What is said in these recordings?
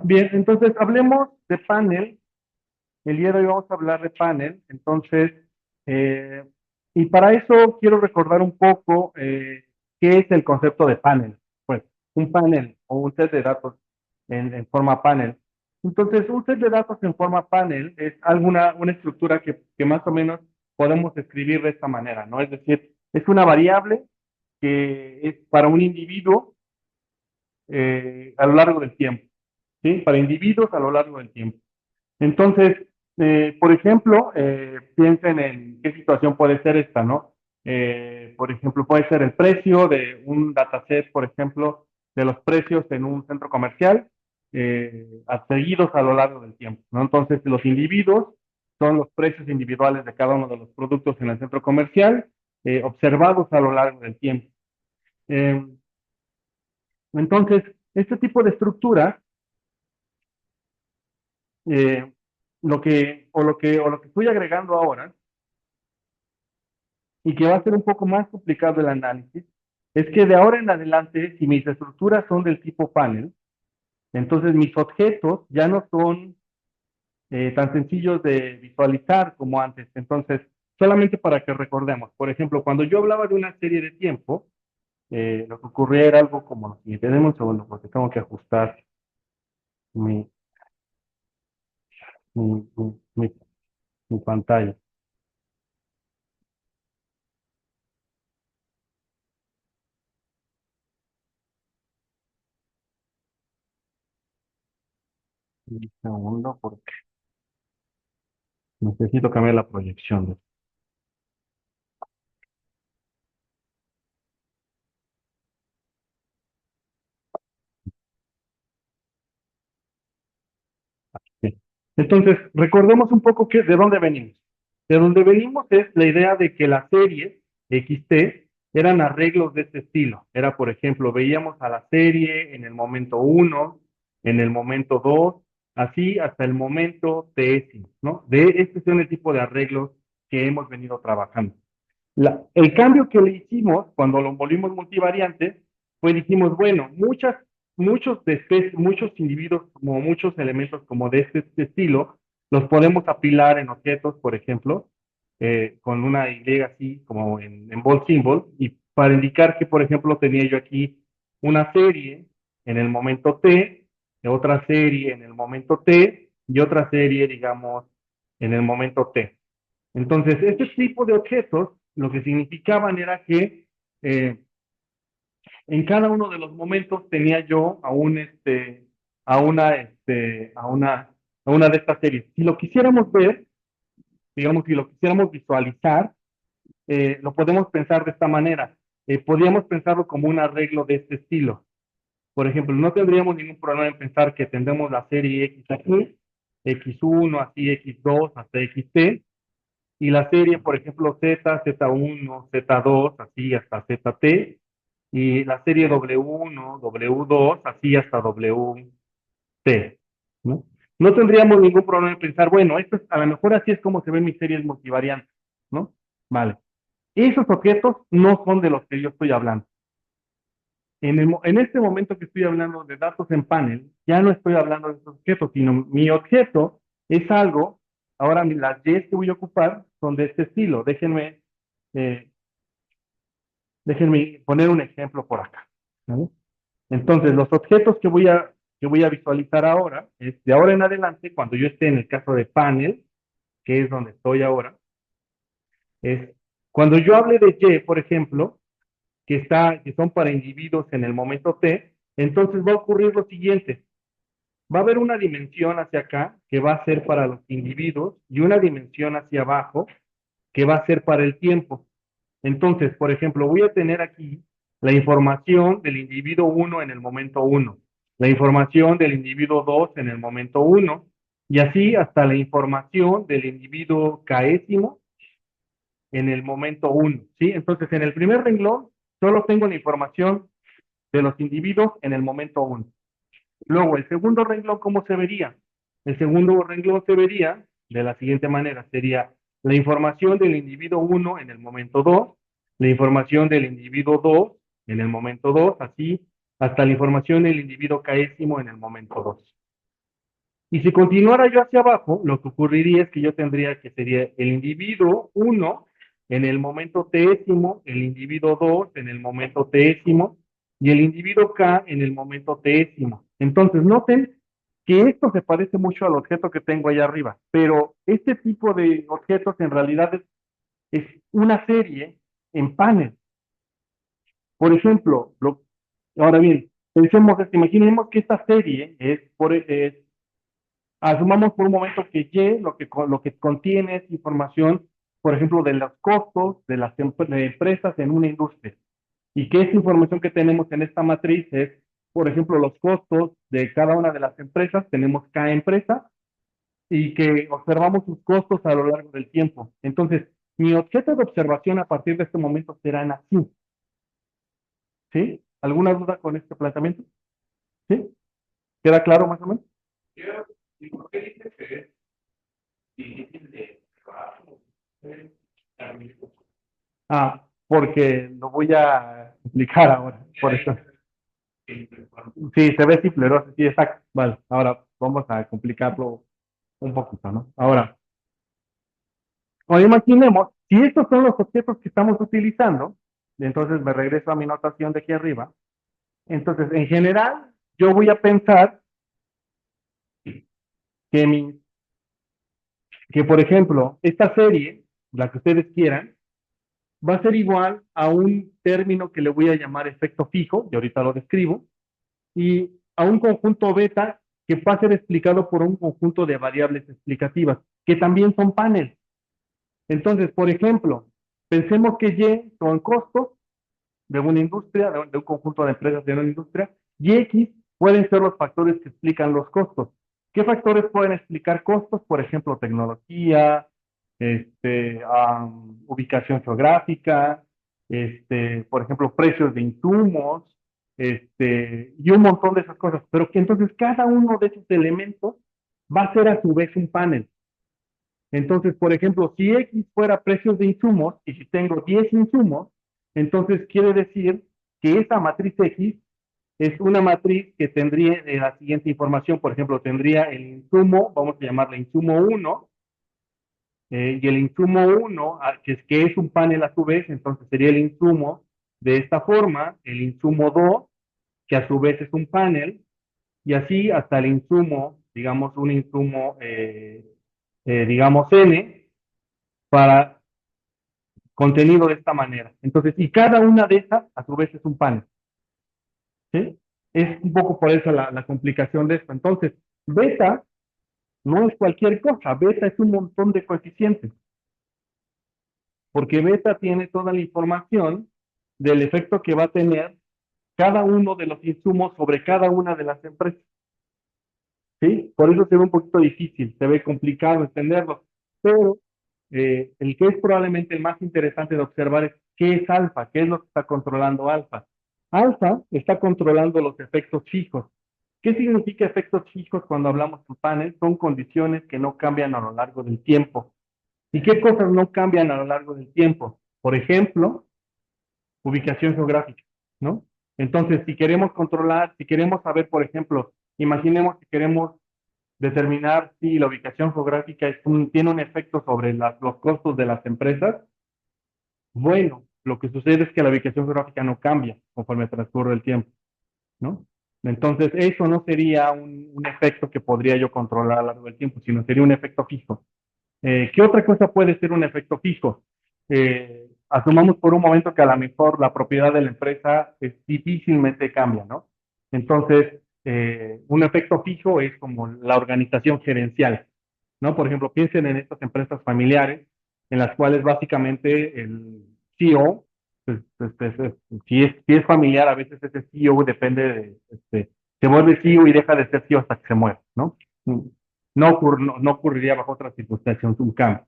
Bien, entonces hablemos de panel. El día de hoy vamos a hablar de panel. Entonces, eh, y para eso quiero recordar un poco qué es el concepto de panel. Pues, un panel o un set de datos en forma panel. Entonces, un set de datos en forma panel es una estructura que más o menos podemos escribir de esta manera, ¿no? Es decir, es una variable que es para un individuo a lo largo del tiempo, ¿sí? Para individuos a lo largo del tiempo. Entonces, por ejemplo, piensen en qué situación puede ser esta, ¿no? Por ejemplo, puede ser el precio de un dataset, por ejemplo, de los precios en un centro comercial, seguidos a lo largo del tiempo, ¿no? Entonces, los individuos son los precios individuales de cada uno de los productos en el centro comercial, observados a lo largo del tiempo. Eh, entonces, este tipo de estructura eh, lo que estoy agregando ahora, y que va a ser un poco más complicado el análisis, es que de ahora en adelante, si mis estructuras son del tipo panel, entonces mis objetos ya no son tan sencillos de visualizar como antes. Entonces, solamente para que recordemos, por ejemplo, cuando yo hablaba de una serie de tiempo, lo que ocurría era algo como lo siguiente. Denme un segundo porque tengo que ajustar mi, mi, mi, mi- mi pantalla. Un segundo porque necesito cambiar la proyección. Sí. Entonces, recordemos un poco de dónde venimos. De dónde venimos es la idea de que las series XT eran arreglos de este estilo. Era, por ejemplo, veíamos a la serie en el momento uno, en el momento 2, así hasta el momento décimo, ¿no? Este son el tipo de arreglos que hemos venido trabajando. El cambio que le hicimos cuando lo volvimos multivariante fue dijimos, bueno, muchos individuos, como muchos elementos como de este estilo, los podemos apilar en objetos, por ejemplo, con una Y así como en bold symbol, y para indicar que, por ejemplo, tenía yo aquí una serie en el momento T, otra serie en el momento T y otra serie, digamos, en el momento T. Entonces, este tipo de objetos lo que significaban era que en cada uno de los momentos tenía yo a una, a una de estas series. Si lo quisiéramos ver, digamos, si lo quisiéramos visualizar, lo podemos pensar de esta manera. Podríamos pensarlo como un arreglo de este estilo. Por ejemplo, no tendríamos ningún problema en pensar que tendremos la serie X aquí, X1, así X2, hasta XT, y la serie, por ejemplo, Z, Z1, Z2, así hasta ZT, y la serie W1, W2, así hasta WT, ¿no? No tendríamos ningún problema en pensar, bueno, a lo mejor así es como se ven mis series multivariantes, ¿no? Vale. Esos objetos no son de los que yo estoy hablando. En este momento que estoy hablando de datos en panel, ya no estoy hablando de esos objetos, sino mi objeto es algo, ahora las Ys que voy a ocupar son de este estilo. Eh, déjenme poner un ejemplo por acá, ¿vale? Entonces, los objetos que voy a visualizar ahora, es de ahora en adelante, cuando yo esté en el caso de panel, que es donde estoy ahora, es cuando yo hable de Y, por ejemplo, que son para individuos en el momento T, entonces va a ocurrir lo siguiente. Va a haber una dimensión hacia acá que va a ser para los individuos y una dimensión hacia abajo que va a ser para el tiempo. Entonces, por ejemplo, voy a tener aquí la información del individuo uno en el momento uno, la información del individuo 2 en el momento uno y así hasta la información del individuo késimo en el momento uno, ¿sí? Entonces, en el primer renglón solo tengo la información de los individuos en el momento uno. Luego, el segundo renglón, ¿cómo se vería? El segundo renglón se vería de la siguiente manera, sería la información del individuo uno en el momento 2, la información del individuo 2 en el momento 2, así hasta la información del individuo késimo en el momento 2. Y si continuara yo hacia abajo, lo que ocurriría es que yo tendría que sería el individuo uno en el momento tésimo, el individuo 2 en el momento tésimo y el individuo K en el momento tésimo. Entonces, noten que esto se parece mucho al objeto que tengo allá arriba, pero este tipo de objetos en realidad es una serie en panes. Por ejemplo, ahora bien, pensemos esto, imaginemos que esta serie asumamos por un momento que Y lo que contiene es información, por ejemplo, de los costos de las de empresas en una industria. Y que esa información que tenemos en esta matriz es, por ejemplo, los costos de cada una de las empresas, tenemos cada empresa, y que observamos sus costos a lo largo del tiempo. Entonces, mi objeto de observación a partir de este momento serán así. ¿Sí? ¿Alguna duda con este planteamiento? ¿Sí? ¿Queda claro más o menos? ¿Y por qué dices que es difícil de trabajo? Ah, porque lo voy a explicar ahora, por eso. Sí, se ve simple, ¿no? Sí, exacto. Vale, ahora vamos a complicarlo un poquito, ¿no? Ahora imaginemos, si estos son los objetos que estamos utilizando, entonces me regreso a mi notación de aquí arriba. Entonces, en general, yo voy a pensar que, por ejemplo, esta serie, la que ustedes quieran, va a ser igual a un término que le voy a llamar efecto fijo, y ahorita lo describo, y a un conjunto beta que va a ser explicado por un conjunto de variables explicativas, que también son paneles. Entonces, por ejemplo, pensemos que Y son costos de una industria, de un conjunto de empresas de una industria, y X pueden ser los factores que explican los costos. ¿Qué factores pueden explicar costos? Por ejemplo, tecnología, ubicación geográfica, por ejemplo, precios de insumos, y un montón de esas cosas. Pero que entonces cada uno de esos elementos va a ser a su vez un panel. Entonces, por ejemplo, si X fuera precios de insumos y si tengo 10 insumos, entonces quiere decir que esa matriz X es una matriz que tendría la siguiente información. Por ejemplo, tendría el insumo, vamos a llamarle insumo uno, y el insumo uno, que es un panel a su vez, entonces sería el insumo de esta forma, el insumo 2, que a su vez es un panel, y así hasta el insumo, digamos, un insumo, digamos, N, para contenido de esta manera. Entonces, y cada una de esas, a su vez, es un panel. ¿Sí? Es un poco por eso la complicación de esto. Entonces, beta no es cualquier cosa, beta es un montón de coeficientes, porque beta tiene toda la información del efecto que va a tener cada uno de los insumos sobre cada una de las empresas. ¿Sí? Por eso se ve un poquito difícil, se ve complicado entenderlo, pero el que es probablemente el más interesante de observar es qué es alfa, qué es lo que está controlando alfa. Alfa está controlando los efectos fijos. ¿Qué significa efectos fijos cuando hablamos de panel? Son condiciones que no cambian a lo largo del tiempo. ¿Y qué cosas no cambian a lo largo del tiempo? Por ejemplo, ubicación geográfica, ¿no? Entonces, si queremos controlar, si queremos saber, por ejemplo, imaginemos que queremos determinar si la ubicación geográfica tiene un efecto sobre los costos de las empresas. Bueno, lo que sucede es que la ubicación geográfica no cambia conforme transcurre el tiempo, ¿no? Entonces, eso no sería un efecto que podría yo controlar a lo largo del tiempo, sino sería un efecto fijo. ¿Qué otra cosa puede ser un efecto fijo? Asumamos por un momento que a lo mejor la propiedad de la empresa difícilmente cambia, ¿no? Entonces, un efecto fijo es como la organización gerencial, ¿no? Por ejemplo, piensen en estas empresas familiares en las cuales básicamente el CEO, si es familiar, a veces ese CEO depende se vuelve CEO y deja de ser CEO hasta que se muere, ¿no? No ocurriría bajo otras circunstancias un cambio.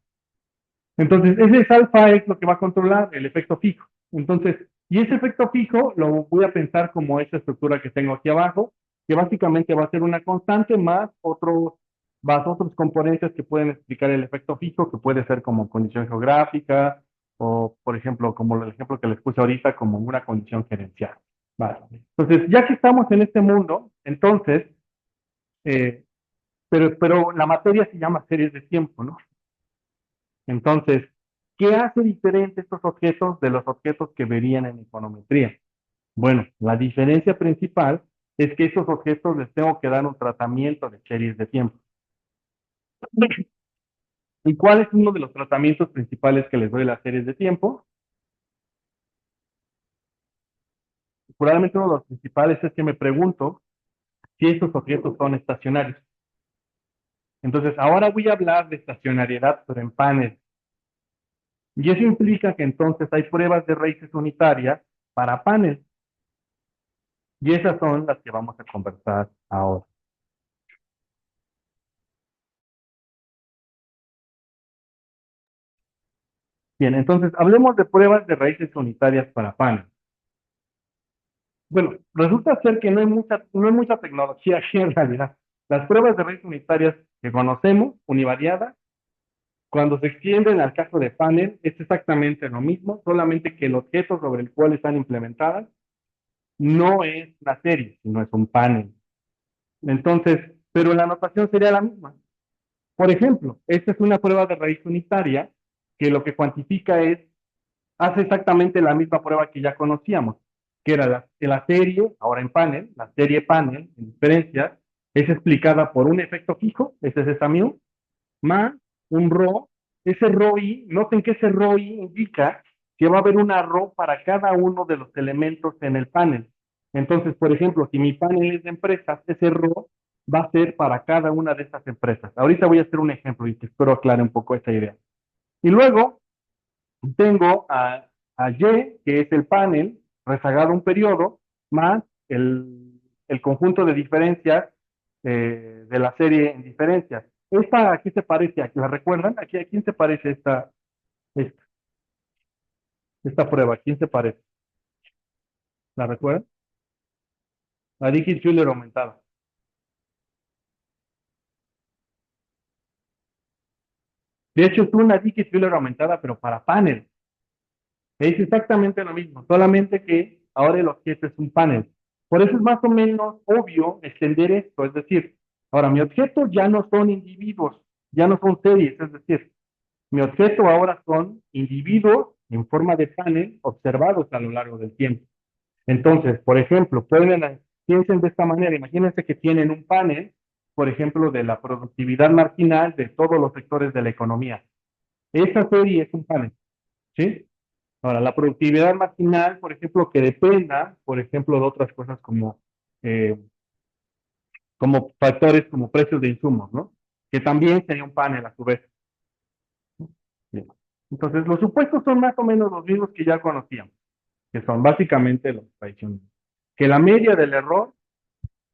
Entonces, ese alfa es lo que va a controlar el efecto fijo. Entonces, y ese efecto fijo lo voy a pensar como esa estructura que tengo aquí abajo, que básicamente va a ser una constante más otros componentes que pueden explicar el efecto fijo, que puede ser como condición geográfica, o por ejemplo, como el ejemplo que les puse ahorita, como una condición gerencial. Vale. Entonces, ya que estamos en este mundo, entonces, pero la materia se llama series de tiempo, ¿no? Entonces, ¿qué hace diferente estos objetos de los objetos que verían en econometría? Bueno, la diferencia principal es que esos objetos les tengo que dar un tratamiento de series de tiempo. ¿Y cuál es uno de los tratamientos principales que les doy a las series de tiempo? Probablemente uno de los principales es que me pregunto si estos objetos son estacionarios. Entonces, ahora voy a hablar de estacionariedad, pero en panel. Y eso implica que entonces hay pruebas de raíces unitarias para panel. Y esas son las que vamos a conversar ahora. Bien, entonces hablemos de pruebas de raíces unitarias para panel. Bueno, resulta ser que no hay mucha tecnología aquí en realidad. Las pruebas de raíces unitarias que conocemos, univariadas, cuando se extienden al caso de panel, es exactamente lo mismo, solamente que el objeto sobre el cual están implementadas no es una serie, sino es un panel. Entonces, pero la notación sería la misma. Por ejemplo, esta es una prueba de raíz unitaria que lo que cuantifica hace exactamente la misma prueba que ya conocíamos, que era la serie, ahora en panel, la serie panel, en diferencia, es explicada por un efecto fijo, ese es esa mu, más un rho. Ese rho i, noten que ese rho i indica que va a haber una rho para cada uno de los elementos en el panel. Entonces, por ejemplo, si mi panel es de empresas, ese rho va a ser para cada una de esas empresas. Ahorita voy a hacer un ejemplo y que espero aclare un poco esta idea. Y luego tengo a Y, que es el panel rezagado un periodo, más el conjunto de diferencias de la serie en diferencias. ¿Esta a qué se parece? ¿La recuerdan? ¿A quién se parece esta, esta prueba? ¿A quién se parece? ¿La recuerdan? La Dicke-Fuller aumentada. De hecho, es una Dicke-Fuller aumentada, pero para panel. Es exactamente lo mismo, solamente que ahora el objeto es un panel. Por eso es más o menos obvio extender esto, es decir, ahora mi objeto ya no son individuos, ya no son series, es decir, mi objeto ahora son individuos en forma de panel observados a lo largo del tiempo. Entonces, por ejemplo, piensen de esta manera, imagínense que tienen un panel, por ejemplo, de la productividad marginal de todos los sectores de la economía. Esa serie es un panel, ¿sí? Ahora, la productividad marginal, por ejemplo, que dependa, por ejemplo, de otras cosas eh, como factores como precios de insumos, ¿no? Que también sería un panel a su vez. Bien. Entonces, los supuestos son más o menos los mismos que ya conocíamos, que son básicamente los tradicionales. Que la media del error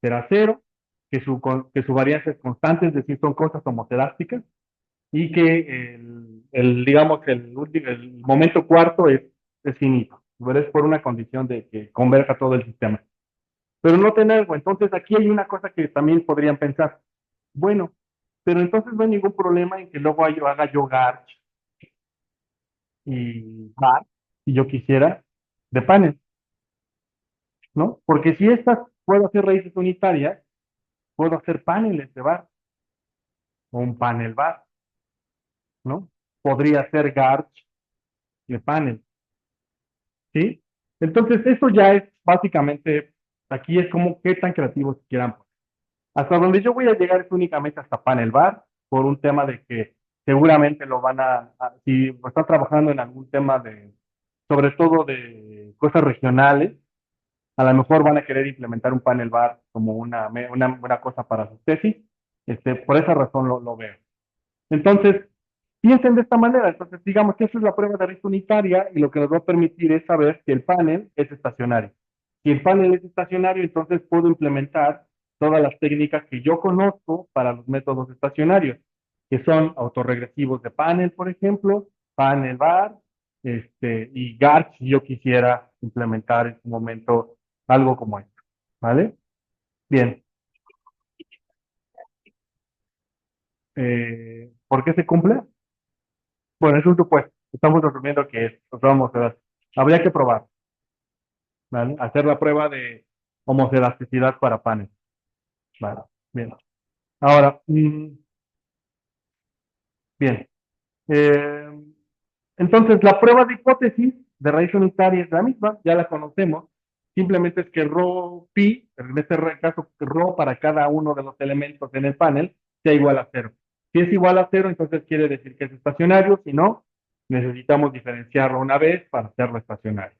será cero, que su varianza es constante, es decir, son cosas homodálacticas, y que digamos, el momento cuarto es finito. Pero es por una condición de que converja todo el sistema. Pero no tener algo. Entonces, aquí hay una cosa que también podrían pensar. Bueno, pero entonces no hay ningún problema en que luego yo haga yo Garch y Bar, si yo quisiera, de panel, ¿no? Porque si estas puedo hacer raíces unitarias, puedo hacer paneles de Bar o un panel Bar, ¿no? Podría ser Garch de panel, ¿sí? Entonces, eso ya es básicamente, aquí es como qué tan creativos quieran. Hasta donde yo voy a llegar es únicamente hasta Panel Bar, por un tema de que seguramente lo van si están trabajando en algún tema sobre todo de cosas regionales, a lo mejor van a querer implementar un Panel Bar como una cosa para sus tesis. Por esa razón lo veo. Entonces, piensen de esta manera. Entonces, digamos que esa es la prueba de raíz unitaria y lo que nos va a permitir es saber si el panel es estacionario. Si el panel es estacionario, entonces puedo implementar todas las técnicas que yo conozco para los métodos estacionarios, que son autorregresivos de panel, por ejemplo, panel bar, y GARC si yo quisiera implementar en su momento algo como esto. ¿Vale? Bien. ¿Por qué se cumple? Bueno, es un supuesto. Estamos asumiendo que es. Vamos a ver. Habría que probar, ¿vale? Hacer la prueba de homocelasticidad para panes. Vale. Bien. Ahora, bien. Eh, entonces, la prueba de hipótesis de raíz unitaria es la misma, ya la conocemos. Simplemente es que el rho pi, en este caso, rho para cada uno de los elementos en el panel, sea igual a cero. Si es igual a cero, entonces quiere decir que es estacionario. Si no, necesitamos diferenciarlo una vez para hacerlo estacionario.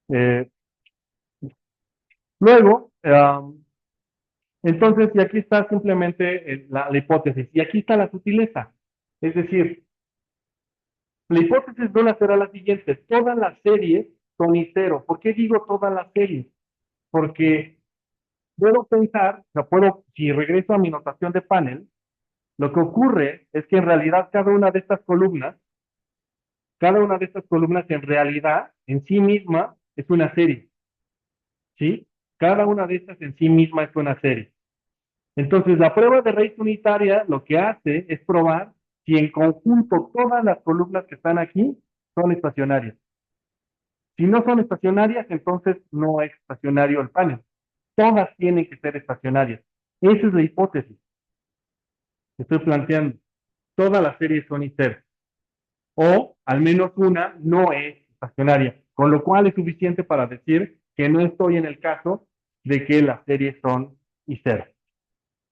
Eh, luego, entonces, y aquí está simplemente la hipótesis. Y aquí está la sutileza. Es decir, la hipótesis de una será la siguiente: todas las series son y cero. ¿Por qué digo todas las series? Porque puedo pensar, o sea, si regreso a mi notación de panel, lo que ocurre es que en realidad cada una de estas columnas en realidad, en sí misma, es una serie, ¿sí? Cada una de estas en sí misma es una serie. Entonces, la prueba de raíz unitaria lo que hace es probar si en conjunto todas las columnas que están aquí son estacionarias. Si no son estacionarias, entonces no es estacionario el panel. Todas tienen que ser estacionarias. Esa es la hipótesis que estoy planteando. Todas las series son ICER. O al menos una no es estacionaria. Con lo cual es suficiente para decir que no estoy en el caso de que las series son ICER.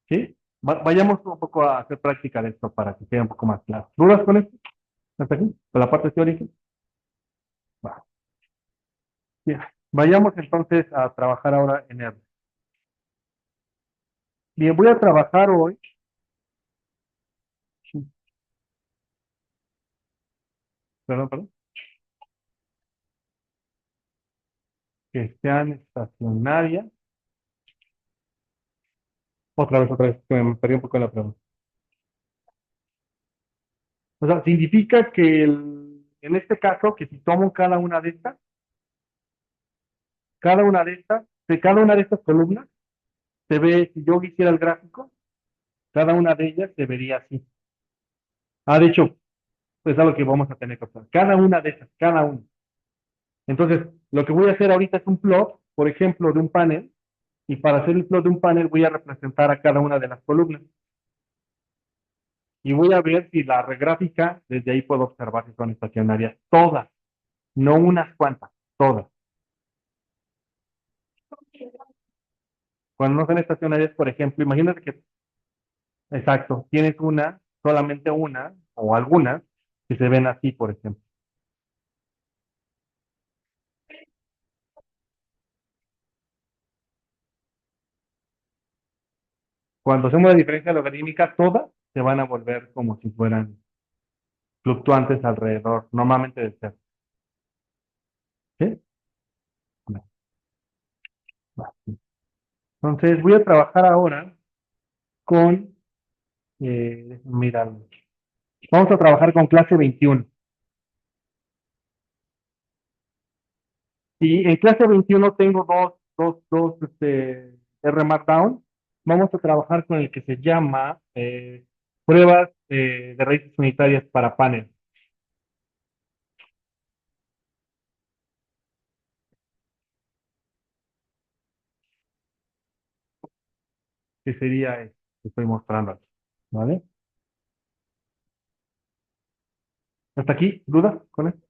¿Sí? Vayamos un poco a hacer práctica de esto para que quede un poco más claro. ¿Dudas con esto? ¿Hasta aquí? ¿Con la parte teórica? Va. Bien. Vayamos entonces a trabajar ahora en R. Bien, voy a trabajar hoy. Perdón, perdón. Que sean estacionarias. Otra vez, que me perdí un poco en la pregunta. O sea, significa que en este caso, que si tomo de cada una de estas columnas, se ve, si yo hiciera el gráfico, cada una de ellas se vería así. De hecho, es algo que vamos a tener que hacer. Cada una de esas, cada una. Entonces, lo que voy a hacer ahorita es un plot, por ejemplo, de un panel, y para hacer el plot de un panel voy a representar a cada una de las columnas. Y voy a ver si la regráfica, desde ahí puedo observar si son estacionarias. Todas, no unas cuantas, todas. Cuando no son estacionarias, por ejemplo, imagínate que, exacto, tienes una, solamente una, o algunas, que se ven así, por ejemplo. Cuando hacemos la diferencia logarítmica, todas se van a volver como si fueran fluctuantes alrededor, normalmente del cero. ¿Sí? No, va, sí. Entonces, voy a trabajar ahora con, mira, vamos a trabajar con clase 21. Y en clase 21 tengo R Markdown. Vamos a trabajar con el que se llama pruebas de raíces unitarias para panel, que sería el que estoy mostrando aquí. ¿Vale? ¿Hasta aquí? ¿Dudas con esto?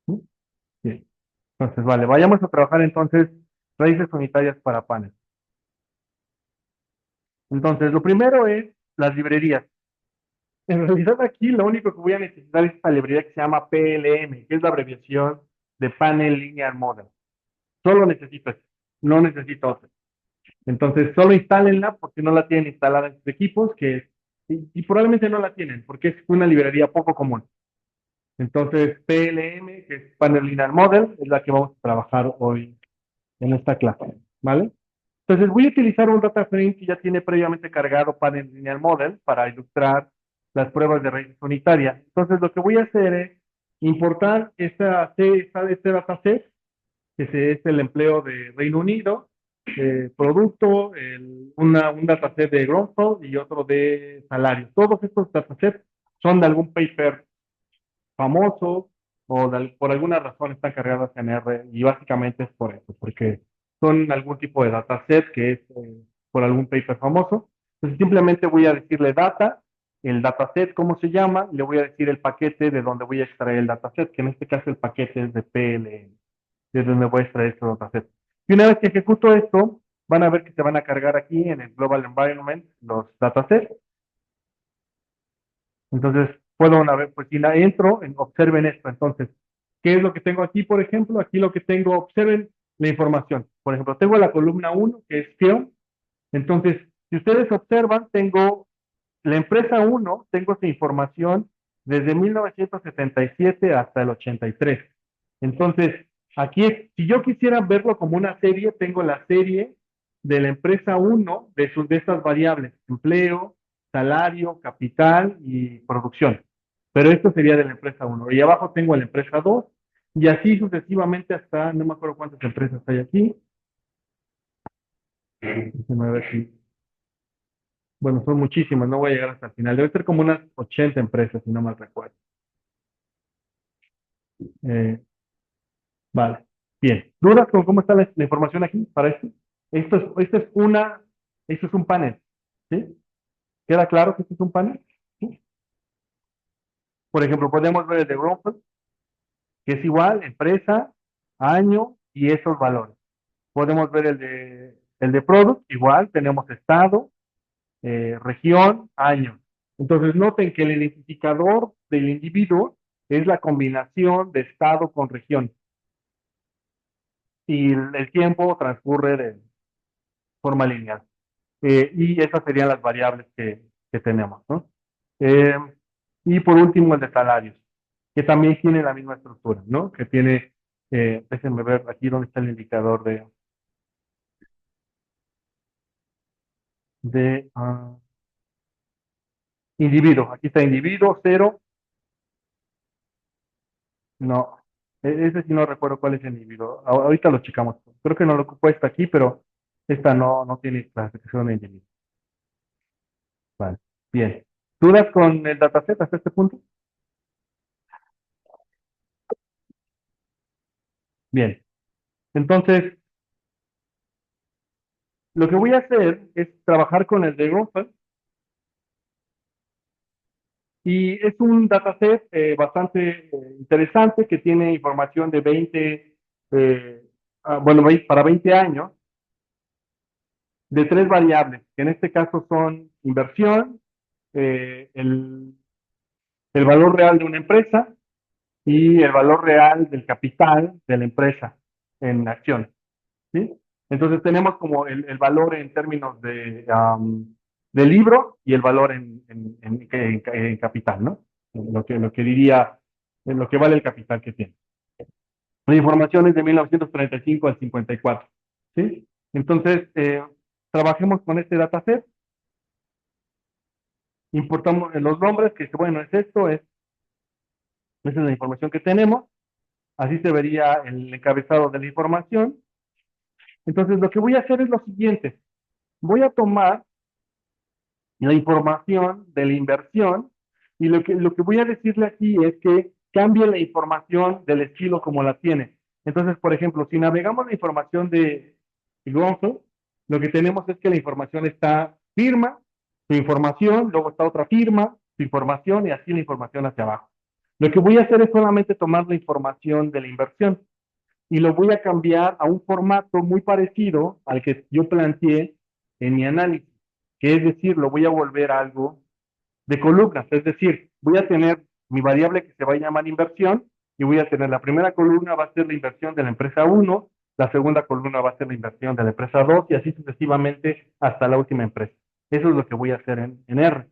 ¿Sí? Bien. Entonces, vale, vayamos a trabajar entonces raíces unitarias para panel. Entonces, lo primero es las librerías. En realidad aquí lo único que voy a necesitar es esta librería que se llama PLM, que es la abreviación de Panel Linear Model. Solo necesito eso, no necesito otra. Entonces, solo instálenla porque no la tienen instalada en sus equipos, y probablemente no la tienen porque es una librería poco común. Entonces, PLM, que es Panel Linear Model, es la que vamos a trabajar hoy en esta clase, ¿vale? Entonces, voy a utilizar un data frame que ya tiene previamente cargado Panel Linear Model para ilustrar las pruebas de raíces unitarias. Entonces, lo que voy a hacer es importar este dataset, es el empleo de Reino Unido, producto, un dataset de Grunfeld y otro de salarios. Todos estos datasets son de algún paper famoso o por alguna razón están cargados en R y básicamente es por eso, porque son algún tipo de dataset que es por algún paper famoso. Entonces simplemente voy a decirle data, el dataset, cómo se llama, y le voy a decir el paquete de donde voy a extraer el dataset, que en este caso el paquete es de PLN, de donde voy a extraer este dataset. Y una vez que ejecuto esto, van a ver que se van a cargar aquí en el Global Environment los datasets. Entonces, puedo una vez, pues si la entro, observen esto. Entonces, ¿qué es lo que tengo aquí, por ejemplo? Aquí lo que tengo, observen la información. Por ejemplo, tengo la columna uno que es film. Entonces, si ustedes observan, tengo la empresa uno, tengo esa información desde 1977 hasta el 83. Entonces, aquí, si yo quisiera verlo como una serie, tengo la serie de la empresa uno de estas variables, empleo, salario, capital y producción. Pero esto sería de la empresa uno. Y abajo tengo la empresa 2 y así sucesivamente hasta, no me acuerdo cuántas empresas hay aquí. Déjenme ver si bueno, son muchísimas, no voy a llegar hasta el final. Debe ser como unas 80 empresas, si no mal recuerdo. Eh, vale, bien. ¿Dudas con cómo está la información aquí para esto? Esto es un panel, ¿sí? ¿Queda claro que esto es un panel? ¿Sí? Por ejemplo, podemos ver el de Growth, que es igual, empresa, año y esos valores. Podemos ver el de Product, igual, tenemos estado, región, año. Entonces, noten que el identificador del individuo es la combinación de estado con región y el tiempo transcurre de forma lineal. Y esas serían las variables que tenemos, ¿no? Eh, y por último, el de salarios, que también tiene la misma estructura, ¿no? Que tiene, déjenme ver aquí donde está el indicador de individuo. Aquí está individuo, cero. No, ese sí no recuerdo cuál es el individuo. Ahorita lo checamos. Creo que no lo ocupo esta aquí, pero esta no tiene clasificación de individuo. Vale, bien. ¿Dudas con el dataset hasta este punto? Bien. Entonces, lo que voy a hacer es trabajar con el de Grunfeld y es un dataset bastante interesante que tiene información de 20, bueno, para 20 años de tres variables, que en este caso son inversión, el valor real de una empresa y el valor real del capital de la empresa en acción, ¿sí? Entonces tenemos como el valor en términos de libro y el valor en capital, ¿no? Lo que diría, en lo que vale el capital que tiene. La información es de 1935 al 54, ¿sí? Entonces, trabajemos con este dataset, importamos los nombres, que bueno, es esto, esa es la información que tenemos. Así se vería el encabezado de la información. Entonces, lo que voy a hacer es lo siguiente. Voy a tomar la información de la inversión y lo que voy a decirle aquí es que cambie la información del estilo como la tiene. Entonces, por ejemplo, si navegamos la información de Gonzo, lo que tenemos es que la información está firma, su información, luego está otra firma, su información y así la información hacia abajo. Lo que voy a hacer es solamente tomar la información de la inversión y lo voy a cambiar a un formato muy parecido al que yo planteé en mi análisis, que es decir, lo voy a volver a algo de columnas, es decir, voy a tener mi variable que se va a llamar inversión y voy a tener la primera columna va a ser la inversión de la empresa uno, la segunda columna va a ser la inversión de la empresa 2 y así sucesivamente hasta la última empresa. Eso es lo que voy a hacer en R.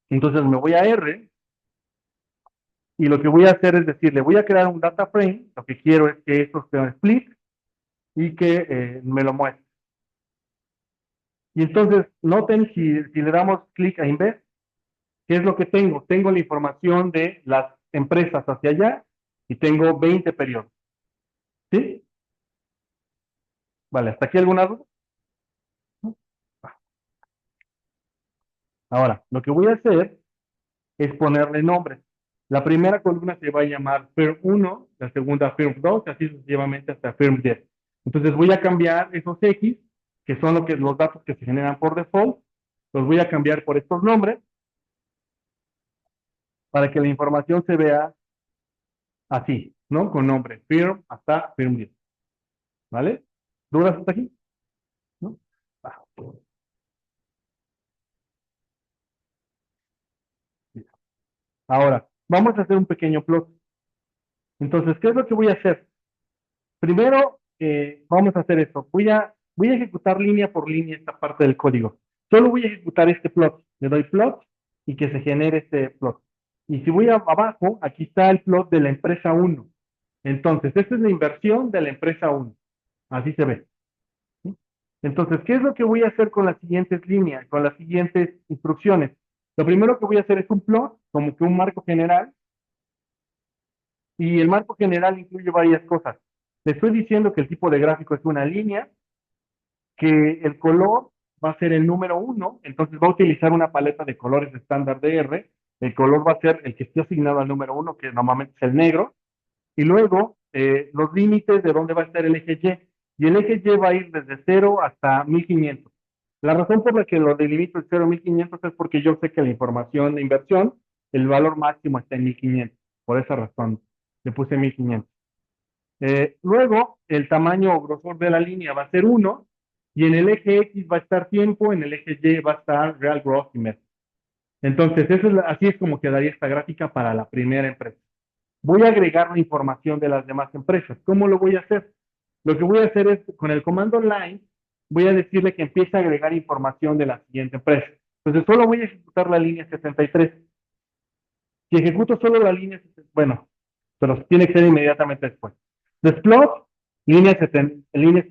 Entonces me voy a R y lo que voy a hacer es decir, le voy a crear un data frame, lo que quiero es que esto sea un split y que me lo muestre. Y entonces, noten si le damos clic a Invest, ¿qué es lo que tengo? Tengo la información de las empresas hacia allá y tengo 20 periodos. ¿Sí? Vale, ¿hasta aquí alguna duda? Ahora, lo que voy a hacer es ponerle nombres. La primera columna se va a llamar Firm 1, la segunda Firm 2, así sucesivamente hasta Firm 10. Entonces voy a cambiar esos X, que son los datos que se generan por default. Los voy a cambiar por estos nombres para que la información se vea así, ¿no? Con nombre, firm hasta firm 10, ¿vale? ¿Dudas hasta aquí? ¿No? Ah, ahora, vamos a hacer un pequeño plot. Entonces, ¿qué es lo que voy a hacer? Primero, vamos a hacer esto. Voy a ejecutar línea por línea esta parte del código. Solo voy a ejecutar este plot. Le doy plot y que se genere este plot. Y si voy abajo, aquí está el plot de la empresa uno. Entonces, esta es la inversión de la empresa uno. Así se ve. ¿Sí? Entonces, ¿qué es lo que voy a hacer con las siguientes líneas, con las siguientes instrucciones? Lo primero que voy a hacer es un plot, como que un marco general, y el marco general incluye varias cosas. Le estoy diciendo que el tipo de gráfico es una línea, que el color va a ser el número uno, entonces va a utilizar una paleta de colores estándar de R. El color va a ser el que esté asignado al número uno, que normalmente es el negro, y luego los límites de dónde va a estar el eje Y. Y el eje Y va a ir desde 0 hasta 1500. La razón por la que lo delimito el 0 a 1500 es porque yo sé que la información de inversión, el valor máximo está en 1500. Por esa razón le puse 1500. Luego, el tamaño o grosor de la línea va a ser 1, y en el eje X va a estar tiempo, en el eje Y va a estar real growth y mes. Entonces, así es como quedaría esta gráfica para la primera empresa. Voy a agregar la información de las demás empresas. ¿Cómo lo voy a hacer? Lo que voy a hacer es, con el comando line, voy a decirle que empiece a agregar información de la siguiente empresa. Entonces, solo voy a ejecutar la línea 63. Si ejecuto solo la línea, bueno, pero tiene que ser inmediatamente después. Desplot, línea 70, línea,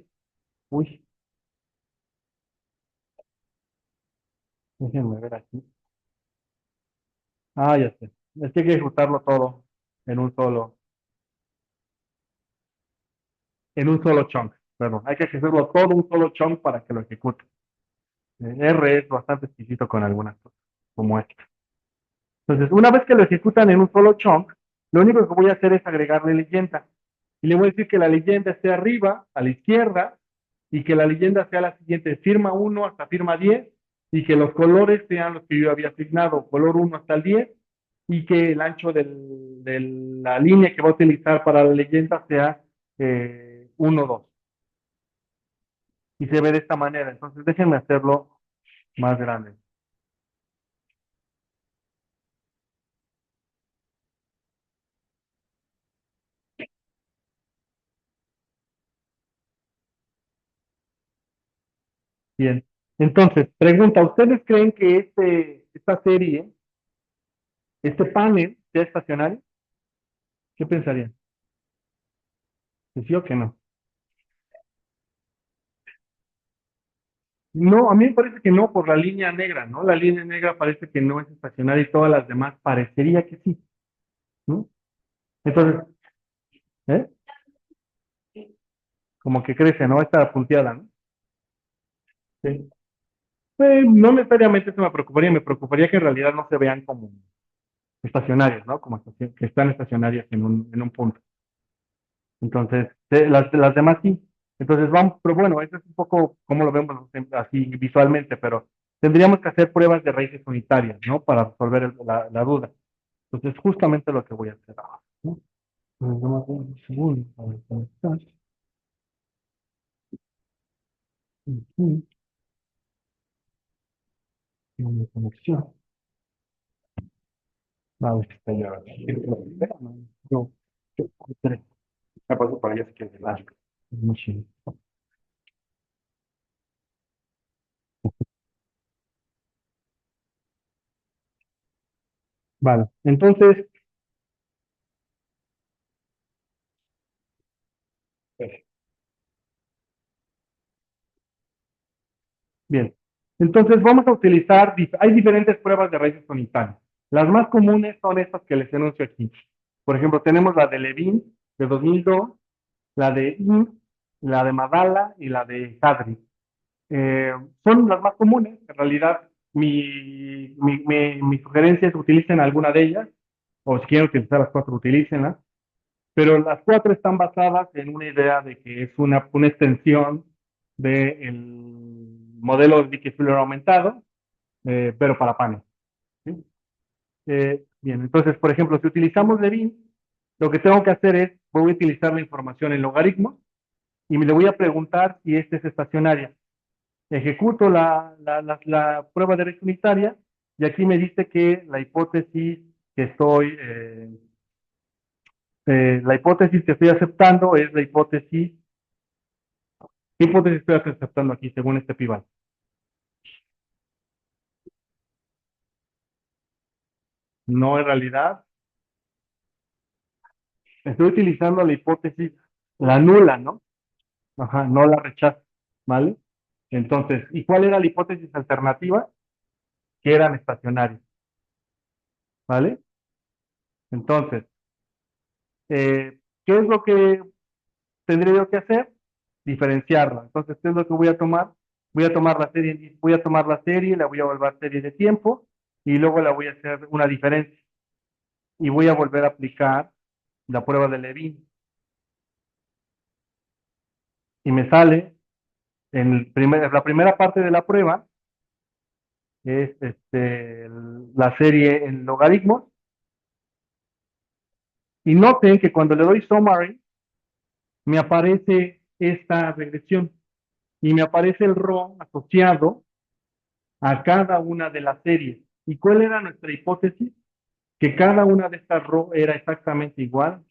uy, déjenme ver aquí. Ah, ya sé. Es que hay que ejecutarlo todo en un solo, chunk. Perdón, hay que hacerlo todo un solo chunk para que lo ejecute. R es bastante exquisito con algunas cosas, como esta. Entonces, una vez que lo ejecutan en un solo chunk, lo único que voy a hacer es agregarle leyenda. Y le voy a decir que la leyenda esté arriba, a la izquierda, y que la leyenda sea la siguiente, firma 1 hasta firma 10, y que los colores sean los que yo había asignado, color 1 hasta el 10, y que el ancho de la línea que va a utilizar para la leyenda sea 1, 2. Y se ve de esta manera. Entonces, déjenme hacerlo más grande. Bien. Entonces, pregunta, ¿ustedes creen que esta serie, este panel, sea estacionario? ¿Qué pensarían? ¿Que sí o que no? No, a mí me parece que no, por la línea negra, ¿no? La línea negra parece que no es estacionaria y todas las demás parecería que sí, ¿no? Entonces, ¿eh? Como que crece, ¿no? Esta punteada, ¿no? Sí. No necesariamente eso me preocuparía que en realidad no se vean como estacionarias, ¿no? Como que están estacionarias en un punto. Entonces, las demás sí. Entonces, vamos, pero bueno, eso es un poco como lo vemos así visualmente, pero tendríamos que hacer pruebas de raíces unitarias, ¿no? Para resolver la duda. Entonces, justamente lo que voy a hacer ahora, ¿no? Vamos a ver un segundo, a ver cómo estás. Ujú, una conexión. A ver si está ya. No, tres. Me paso para allá si quieres. Machine. Vale, entonces, bien. Entonces vamos a utilizar, hay diferentes pruebas de raíces unitarias. Las más comunes son estas que les enuncio aquí. Por ejemplo, tenemos la de Levin de 2002, la de In, la de Madala y la de Hadri. Son las más comunes. En realidad, mi sugerencia es que utilicen alguna de ellas, o si quieren utilizar las cuatro, utilícenlas. Pero las cuatro están basadas en una idea de que es una extensión del modelo de Dickey Fuller aumentado, pero para panel. ¿Sí? Bien, entonces, por ejemplo, si utilizamos Levin, lo que tengo que hacer es, voy a utilizar la información en logaritmos y me le voy a preguntar si esta es estacionaria. Ejecuto la prueba de red unitaria y aquí me dice que la hipótesis que estoy aceptando es la hipótesis. ¿Qué hipótesis estoy aceptando aquí según este pival? No, en realidad estoy utilizando la hipótesis, la nula, ¿no? Ajá, no la rechazo, ¿vale? Entonces, ¿y cuál era la hipótesis alternativa? Que eran estacionarios, ¿vale? Entonces, ¿qué es lo que tendría yo que hacer? Diferenciarla. Entonces, ¿qué es lo que voy a tomar? Voy a tomar la serie, la voy a volver serie de tiempo y luego la voy a hacer una diferencia y voy a volver a aplicar la prueba de Levin y me sale la primera parte de la prueba es la serie en logaritmos y noten que cuando le doy summary me aparece esta regresión y me aparece el RO asociado a cada una de las series. ¿Y cuál era nuestra hipótesis? Que cada una de estas RO era exactamente igual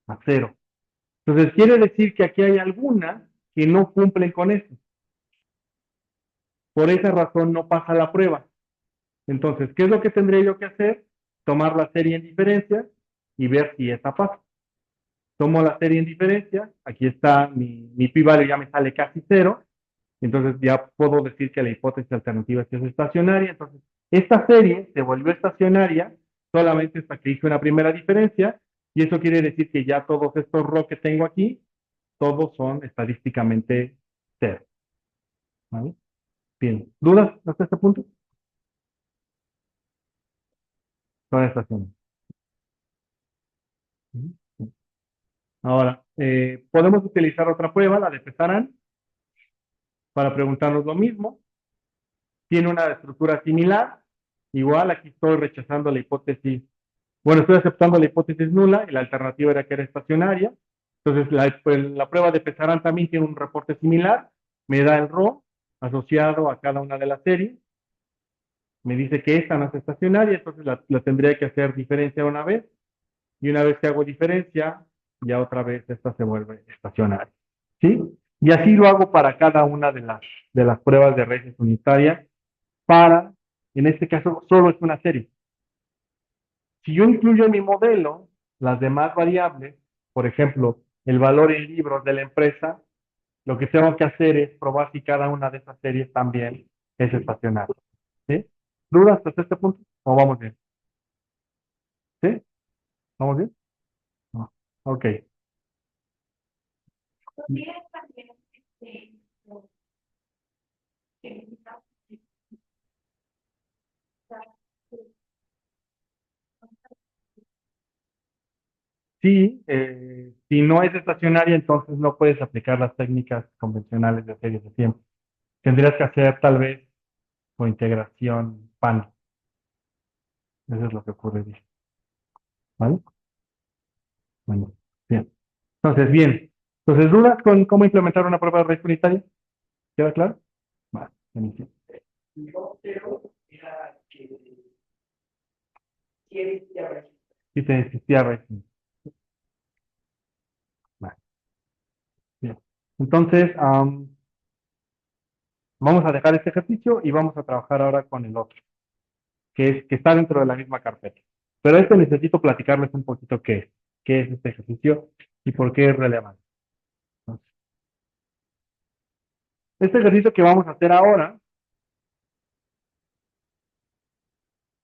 a cero. Entonces quiere decir que aquí hay algunas que no cumplen con eso. Por esa razón no pasa la prueba. Entonces, ¿qué es lo que tendría yo que hacer? Tomar la serie en diferencias y ver si esta pasa. Tomo la serie en diferencias, aquí está mi p-value, ya me sale casi cero, entonces ya puedo decir que la hipótesis alternativa es que es estacionaria. Entonces, esta serie se volvió estacionaria solamente hasta que hice una primera diferencia, y eso quiere decir que ya todos estos RO que tengo aquí, todos son estadísticamente cero. ¿Vale? Bien, ¿dudas hasta este punto? Son estacionarias. Ahora, podemos utilizar otra prueba, la de Pesaran, para preguntarnos lo mismo. Tiene una estructura similar. Igual, aquí estoy rechazando la hipótesis. Bueno, estoy aceptando la hipótesis nula y la alternativa era que era estacionaria. Entonces, la prueba de Pesaran también tiene un reporte similar. Me da el RO asociado a cada una de las series. Me dice que esta no es estacionaria, entonces la tendría que hacer diferencia una vez. Y una vez que hago diferencia, ya otra vez esta se vuelve estacionaria. ¿Sí? Y así lo hago para cada una de las pruebas de redes unitarias en este caso, solo es una serie. Si yo incluyo en mi modelo las demás variables, por ejemplo, el valor en libros de la empresa, lo que tengo que hacer es probar si cada una de esas series también es estacionaria. ¿Sí? ¿Dudas hasta este punto? ¿O vamos bien? ¿Sí? ¿Vamos bien? No. Ok. Sí, si no es estacionaria, entonces no puedes aplicar las técnicas convencionales de series de tiempo. Tendrías que hacer tal vez con integración PAN. Eso es lo que ocurriría. ¿Vale? Bueno, bien. Entonces, bien. Entonces, ¿dudas con cómo implementar una prueba de red unitaria? ¿Queda claro? Vale, buenísimo. No, pero era que sí existía red. Sí te existía red. Vale, bien. Entonces, vamos a dejar este ejercicio y vamos a trabajar ahora con el otro, que está dentro de la misma carpeta. Pero esto necesito platicarles un poquito qué es este ejercicio y por qué es relevante. Entonces, este ejercicio que vamos a hacer ahora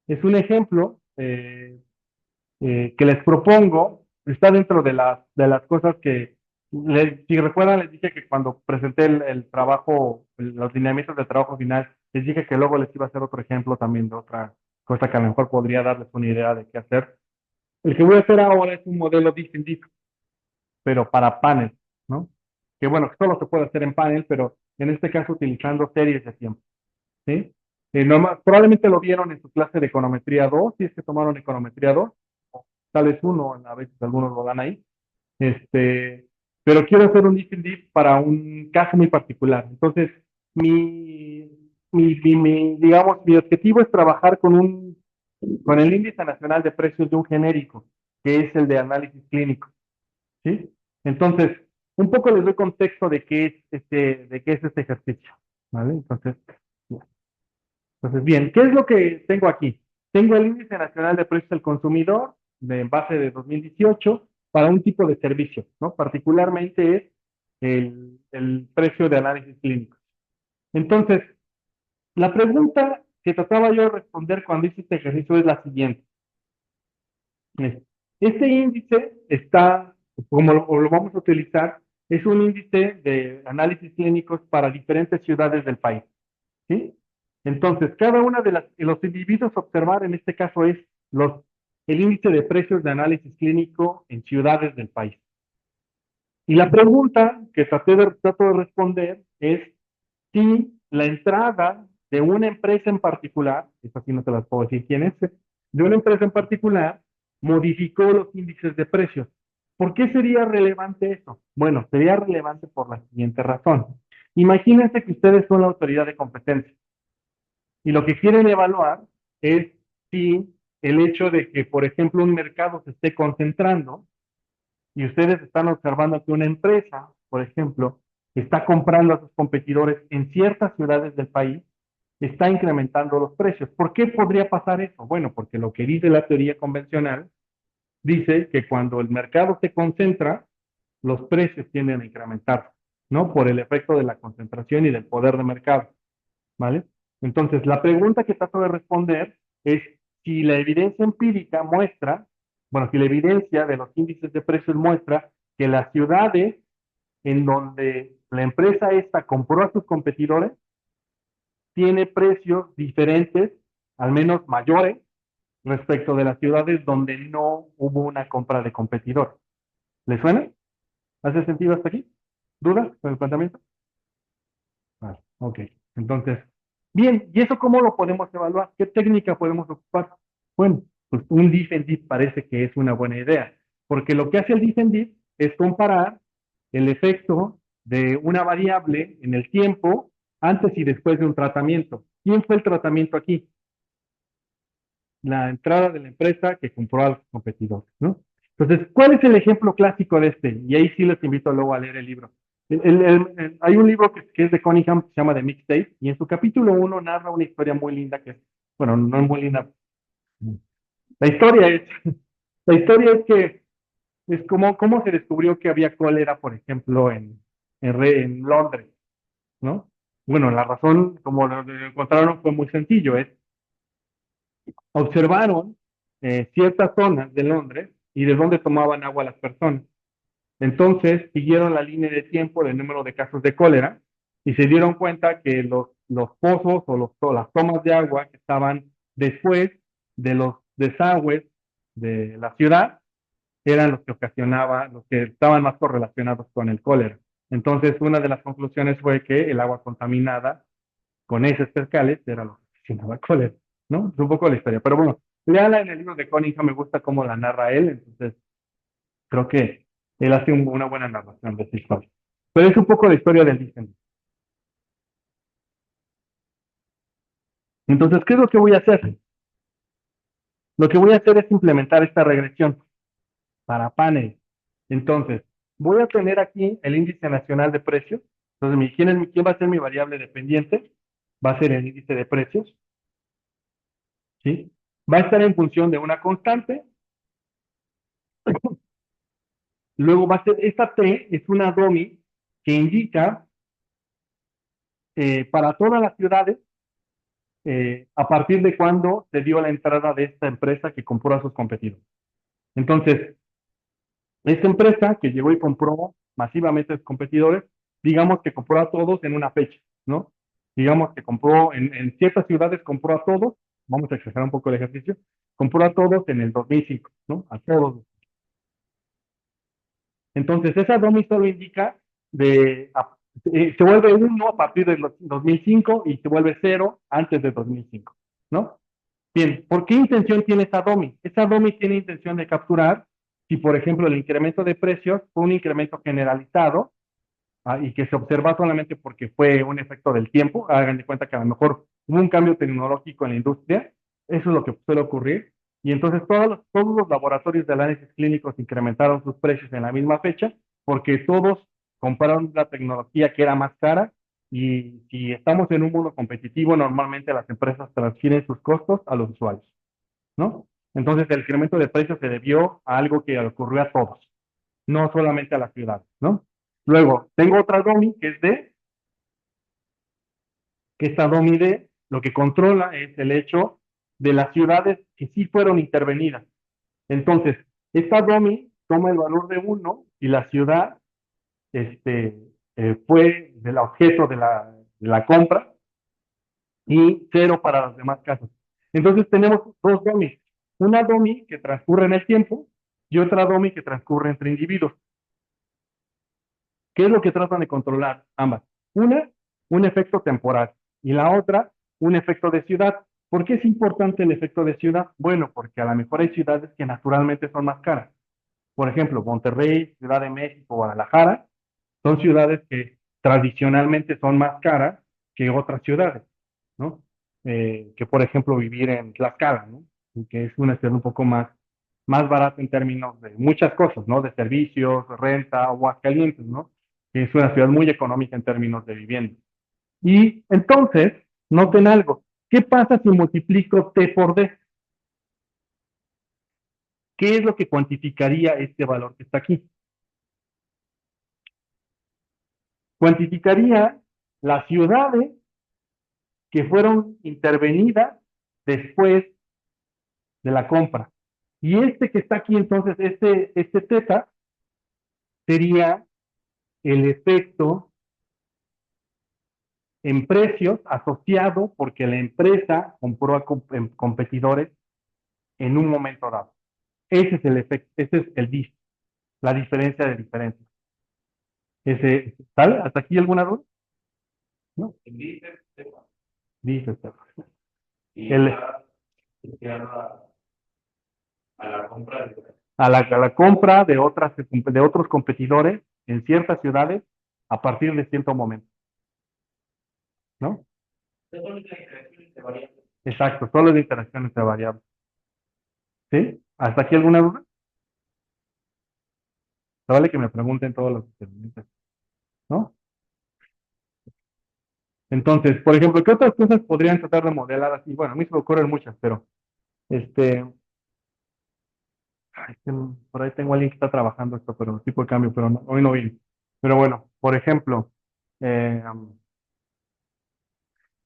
es un ejemplo que les propongo. Está dentro de las cosas que, si recuerdan, les dije que cuando presenté el trabajo, los lineamientos del trabajo final, les dije que luego les iba a hacer otro ejemplo también de otra cosa que a lo mejor podría darles una idea de qué hacer. El que voy a hacer ahora es un modelo distinto, pero para panel, ¿no? Que bueno, que solo se puede hacer en panel, pero en este caso utilizando series de tiempo, ¿sí? Probablemente lo vieron en su clase de econometría 2 si es que tomaron econometría 2 o tal vez uno, a veces algunos lo dan ahí. Este, pero quiero hacer un if and if para un caso muy particular. Entonces, digamos, mi objetivo es trabajar con el índice nacional de precios de un genérico, que es el de análisis clínico, ¿sí? Entonces, un poco les doy contexto de qué es este ejercicio, ¿vale? Entonces, bien, ¿qué es lo que tengo aquí? Tengo el índice nacional de precios del consumidor en base de 2018 para un tipo de servicio, ¿no? Particularmente es el precio de análisis clínico. Entonces, la pregunta que trataba yo de responder cuando hice este ejercicio es la siguiente. Este índice está, como lo vamos a utilizar, es un índice de análisis clínicos para diferentes ciudades del país, ¿sí? Entonces, cada una de los individuos a observar en este caso es el índice de precios de análisis clínico en ciudades del país. Y la pregunta que trato de responder es si la entrada de una empresa en particular, eso sí no te las puedo decir quién es, de una empresa en particular, modificó los índices de precios. ¿Por qué sería relevante eso? Bueno, sería relevante por la siguiente razón. Imagínense que ustedes son la autoridad de competencia y lo que quieren evaluar es si el hecho de que, por ejemplo, un mercado se esté concentrando y ustedes están observando que una empresa, por ejemplo, está comprando a sus competidores en ciertas ciudades del país, está incrementando los precios. ¿Por qué podría pasar eso? Bueno, porque lo que dice la teoría convencional dice que cuando el mercado se concentra, los precios tienden a incrementar, ¿no? Por el efecto de la concentración y del poder de mercado, ¿vale? Entonces, la pregunta que trato de responder es si la evidencia empírica muestra, bueno, si la evidencia de los índices de precios muestra que las ciudades en donde la empresa esta compró a sus competidores tiene precios diferentes, al menos mayores, respecto de las ciudades donde no hubo una compra de competidor. ¿Le suena? ¿Hace sentido hasta aquí? ¿Dudas con el planteamiento? Vale, ok. Entonces, bien, ¿y eso cómo lo podemos evaluar? ¿Qué técnica podemos ocupar? Bueno, pues un diff and diff parece que es una buena idea, porque lo que hace el diff and diff es comparar el efecto de una variable en el tiempo antes y después de un tratamiento. ¿Quién fue el tratamiento aquí? La entrada de la empresa que compró al competidor, ¿no? Entonces, ¿cuál es el ejemplo clásico de este? Y ahí sí les invito luego a leer el libro. Hay un libro que es de Cunningham que se llama The Mixtape, y en su capítulo 1 narra una historia muy linda que es, bueno, no es muy linda. La historia es, la historia es que es como cómo se descubrió que había cólera, por ejemplo, en Londres, ¿no? Bueno, la razón, como lo encontraron, fue muy sencillo, es observaron ciertas zonas de Londres y de dónde tomaban agua las personas. Entonces siguieron la línea de tiempo del número de casos de cólera y se dieron cuenta que los pozos o las tomas de agua que estaban después de los desagües de la ciudad eran los que ocasionaban, los que estaban más correlacionados con el cólera. Entonces, una de las conclusiones fue que el agua contaminada con heces fecales era lo que ocasionaba cólera, ¿no? Es un poco la historia. Pero bueno, léala en el libro de Cunningham, me gusta cómo la narra él, entonces creo que él hace una buena narración de esta historia. Pero es un poco la historia del diseño. Entonces, ¿qué es lo que voy a hacer? Lo que voy a hacer es implementar esta regresión para panel. Entonces, voy a tener aquí el índice nacional de precios. Entonces, ¿quién va a ser mi variable dependiente? Va a ser el índice de precios, ¿sí? Va a estar en función de una constante. Luego va a ser, esta T es una DOMI que indica para todas las ciudades a partir de cuándo se dio la entrada de esta empresa que compró a sus competidores. Entonces, esta empresa que llegó y compró masivamente a sus competidores, digamos que compró a todos en una fecha, ¿no? Digamos que compró en ciertas ciudades, compró a todos, vamos a exagerar un poco el ejercicio, compró a todos en el 2005, ¿no? A todos. Entonces, esa DOMI solo indica Se vuelve uno a partir del 2005 y se vuelve cero antes de 2005, ¿no? Bien, ¿por qué intención tiene esa DOMI? Esa DOMI tiene intención de capturar si, por ejemplo, el incremento de precios fue un incremento generalizado, y que se observa solamente porque fue un efecto del tiempo. Hagan de cuenta que a lo mejor hubo un cambio tecnológico en la industria, eso es lo que suele ocurrir, y entonces todos los laboratorios de análisis clínicos incrementaron sus precios en la misma fecha porque todos compraron la tecnología que era más cara, y si estamos en un mundo competitivo, normalmente las empresas transfieren sus costos a los usuarios, ¿no? Entonces el incremento de precios se debió a algo que ocurrió a todos, no solamente a la ciudad, ¿no? Luego, tengo otra DOMI que esta DOMI D lo que controla es el hecho de las ciudades que sí fueron intervenidas. Entonces, esta DOMI toma el valor de uno y la ciudad fue del objeto de la compra, y cero para los demás casos. Entonces tenemos dos DOMIs, una DOMI que transcurre en el tiempo y otra DOMI que transcurre entre individuos. ¿Qué es lo que tratan de controlar ambas? Una, un efecto temporal, y la otra, un efecto de ciudad. ¿Por qué es importante el efecto de ciudad? Bueno, porque a lo mejor hay ciudades que naturalmente son más caras. Por ejemplo, Monterrey, Ciudad de México, Guadalajara, son ciudades que tradicionalmente son más caras que otras ciudades, ¿no? Que por ejemplo vivir en Tlaxcala, ¿no? Y que es una ciudad un poco más barata en términos de muchas cosas, ¿no? De servicios, renta, Aguascalientes, ¿no? Que es una ciudad muy económica en términos de vivienda. Y entonces, noten algo, ¿qué pasa si multiplico T por D? ¿Qué es lo que cuantificaría este valor que está aquí? Cuantificaría las ciudades que fueron intervenidas después de la compra. Y este que está aquí, entonces, este teta sería el efecto en precios asociado porque la empresa compró a competidores en un momento dado. Ese es el efecto, ese es el DIF, la diferencia de diferencia. ¿Sale? ¿Hasta aquí alguna duda? ¿No? Dice, el, a la compra de otros competidores en ciertas ciudades a partir de cierto momento, ¿no? Exacto, solo es de interacción entre variables. ¿Sí? ¿Hasta aquí alguna duda? Se vale que me pregunten todos los experimentes, ¿no? Entonces, por ejemplo, ¿qué otras cosas podrían tratar de modelar así? Bueno, a mí se me ocurren muchas, pero este, ay, por ahí tengo a alguien que está trabajando esto, pero tipo de cambio, pero hoy no vino. Pero bueno, por ejemplo, eh,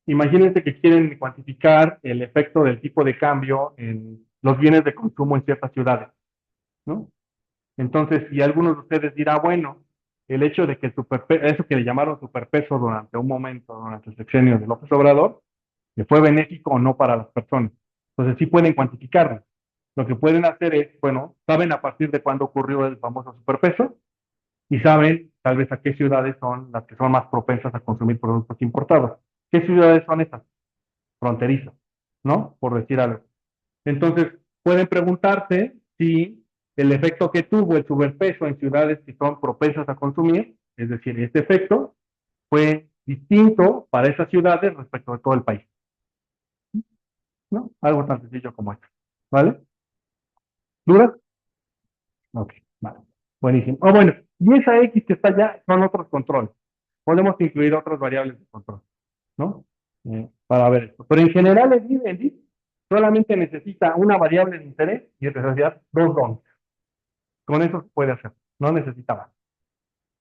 imagínense que quieren cuantificar el efecto del tipo de cambio en los bienes de consumo en ciertas ciudades, ¿no? Entonces, si algunos de ustedes dirá, bueno, el hecho de que eso que le llamaron superpeso durante un momento, durante el sexenio de López Obrador, que fue benéfico o no para las personas. Entonces, sí pueden cuantificarlo. Lo que pueden hacer es, bueno, saben a partir de cuándo ocurrió el famoso superpeso y saben tal vez a qué ciudades son las que son más propensas a consumir productos importados. ¿Qué ciudades son esas? Fronterizas, ¿no? Por decir algo. Entonces, pueden preguntarse si el efecto que tuvo el superpeso en ciudades que son propensas a consumir, es decir, este efecto, fue distinto para esas ciudades respecto de todo el país, ¿no? Algo tan sencillo como esto, ¿vale? ¿Dudas? Ok, vale. Buenísimo. Ah, bueno, y esa X que está allá son otros controles. Podemos incluir otras variables de control, ¿no? Para ver esto. Pero en general, el DIF solamente necesita una variable de interés y en realidad dos DOMs. Con eso se puede hacer, no necesita más,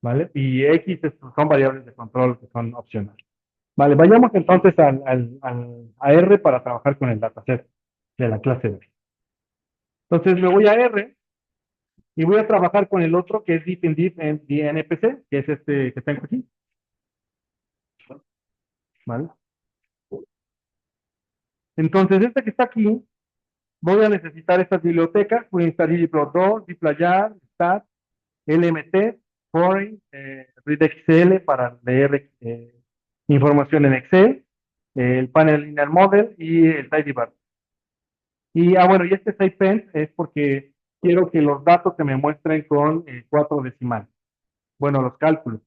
¿vale? Y X son variables de control que son opcionales. Vale, vayamos entonces a R para trabajar con el dataset de la clase B. Entonces me voy a R y voy a trabajar con el otro que es diff in diff en NPC, que es este que tengo aquí, ¿vale? Entonces este que está aquí, voy a necesitar estas bibliotecas, voy a necesitar ggplot2, dplyr, stat, lmt, Foreign, Read XL para leer información en Excel, el Panel Linear Model y el Tidybar. Y, bueno, y este SciPen es porque quiero que los datos se me muestren con 4 decimales. Bueno, los cálculos.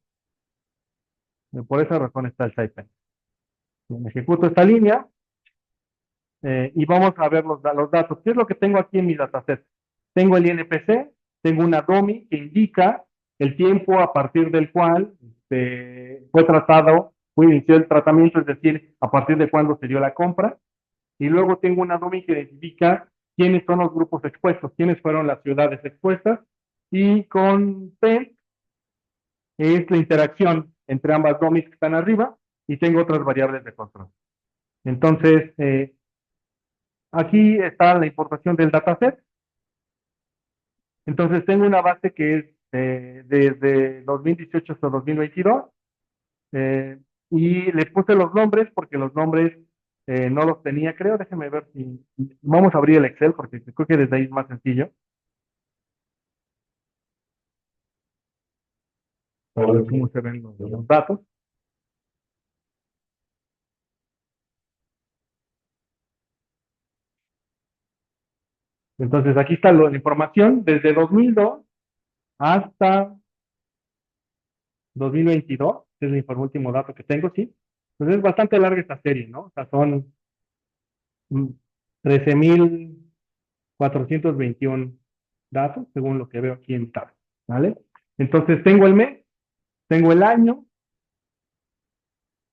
Por esa razón está el SciPen. Ejecuto esta línea y vamos a ver los datos. ¿Qué es lo que tengo aquí en mi dataset? Tengo el INPC, tengo una DOMI que indica el tiempo a partir del cual fue tratado, fue iniciado el tratamiento, es decir, a partir de cuándo se dio la compra. Y luego tengo una DOMI que identifica quiénes son los grupos expuestos, quiénes fueron las ciudades expuestas. Y con P es la interacción entre ambas DOMIs que están arriba y tengo otras variables de control. Entonces, aquí está la importación del dataset. Entonces tengo una base que es desde 2018 hasta 2022 eh, y le puse los nombres porque los nombres no los tenía, creo. Déjenme ver si vamos a abrir el Excel porque creo que desde ahí es más sencillo. Para ver cómo se ven los datos. Entonces aquí está la información desde 2002 hasta 2022, que es el último dato que tengo, sí. Pues es bastante larga esta serie, ¿no? O sea, son 13,421 datos, según lo que veo aquí en tab, ¿vale? Entonces tengo el mes, tengo el año,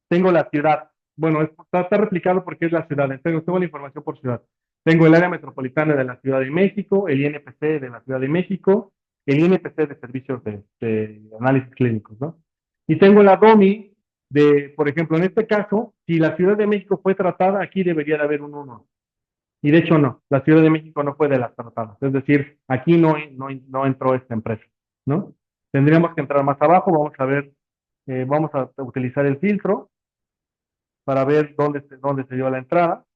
tengo la ciudad. Bueno, está replicado porque es la ciudad. Tengo la información por ciudad. Tengo el área metropolitana de la Ciudad de México, el INPC de la Ciudad de México, el INPC de servicios de análisis clínicos, ¿no? Y tengo la DOMI de, por ejemplo, en este caso, si la Ciudad de México fue tratada, aquí debería de haber un 1. Y de hecho no, la Ciudad de México no fue de las tratadas. Es decir, aquí no entró esta empresa, ¿no? Tendríamos que entrar más abajo, vamos a ver, vamos a utilizar el filtro para ver dónde se dio la entrada.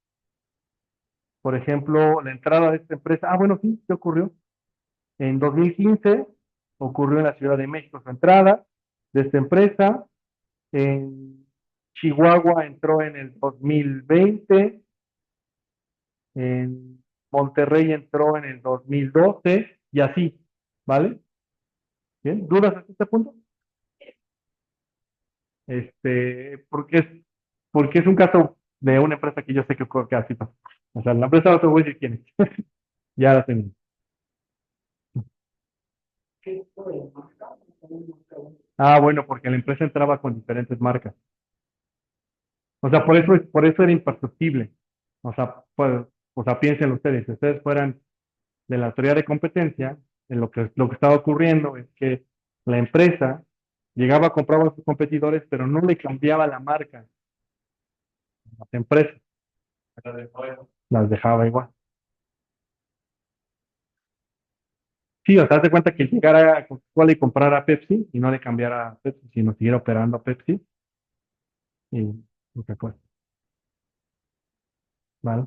Por ejemplo, la entrada de esta empresa, bueno, sí, ¿qué ocurrió? En 2015 ocurrió en la Ciudad de México su entrada de esta empresa. En Chihuahua entró en el 2020. En Monterrey entró en el 2012 y así, ¿vale? ¿Bien? ¿Dudas hasta este punto? Porque es un caso de una empresa que yo sé que así pasa. O sea, la empresa no te voy a decir quién es. Ya la tengo. Bueno, porque la empresa entraba con diferentes marcas. O sea, por eso era imperceptible. O sea, pues, piensen ustedes, si ustedes fueran de la autoridad de competencia, lo que estaba ocurriendo es que la empresa llegaba a comprar a sus competidores, pero no le cambiaba la marca a las empresas, las dejaba igual. Sí, o sea, haz de cuenta que llegara a Coca-Cola y comprara Pepsi y no le cambiara a Pepsi, sino siguiera operando a Pepsi y Coca-Cola, ¿vale?